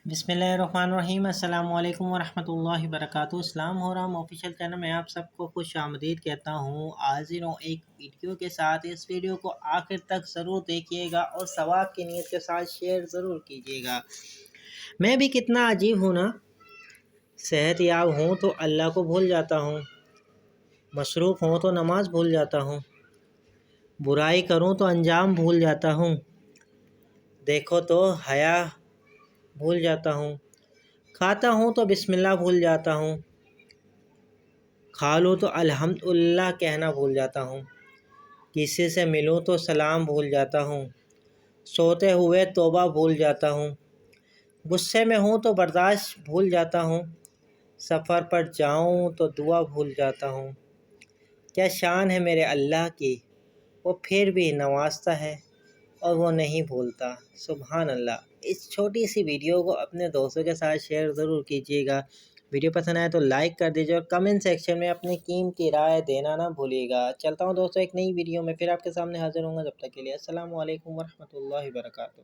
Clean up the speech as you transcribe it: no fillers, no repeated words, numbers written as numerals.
بسم اللہ الرحمن الرحیم۔ السلام علیکم ورحمۃ اللہ وبرکاتہ۔ اسلام ہو رہا آفیشیل چینل میں آپ سب کو خوش آمدید کہتا ہوں۔ حاضر ہوں ایک ویڈیو کے ساتھ۔ اس ویڈیو کو آخر تک ضرور دیکھیے گا اور ثواب کی نیت کے ساتھ شیئر ضرور کیجیے گا۔ میں بھی کتنا عجیب ہوں نا، صحت یاب ہوں تو اللہ کو بھول جاتا ہوں، مصروف ہوں تو نماز بھول جاتا ہوں، برائی کروں تو انجام بھول جاتا ہوں، دیکھو تو حیا بھول جاتا ہوں، کھاتا ہوں تو بسم اللہ بھول جاتا ہوں، کھا لوں تو الحمدللہ کہنا بھول جاتا ہوں، کسی سے ملوں تو سلام بھول جاتا ہوں، سوتے ہوئے توبہ بھول جاتا ہوں، غصے میں ہوں تو برداشت بھول جاتا ہوں، سفر پر جاؤں تو دعا بھول جاتا ہوں۔ کیا شان ہے میرے اللہ کی، وہ پھر بھی نوازتا ہے اور وہ نہیں بھولتا۔ سبحان اللہ۔ اس چھوٹی سی ویڈیو کو اپنے دوستوں کے ساتھ شیئر ضرور کیجیے گا۔ ویڈیو پسند آئے تو لائک کر دیجیے اور کمنٹ سیکشن میں اپنی قیمتی رائے دینا نہ بھولیے گا۔ چلتا ہوں دوستوں ایک نئی ویڈیو میں پھر آپ کے سامنے حاضر ہوں گا۔ جب تک کے لیے السلام علیکم ورحمۃ اللہ وبرکاتہ۔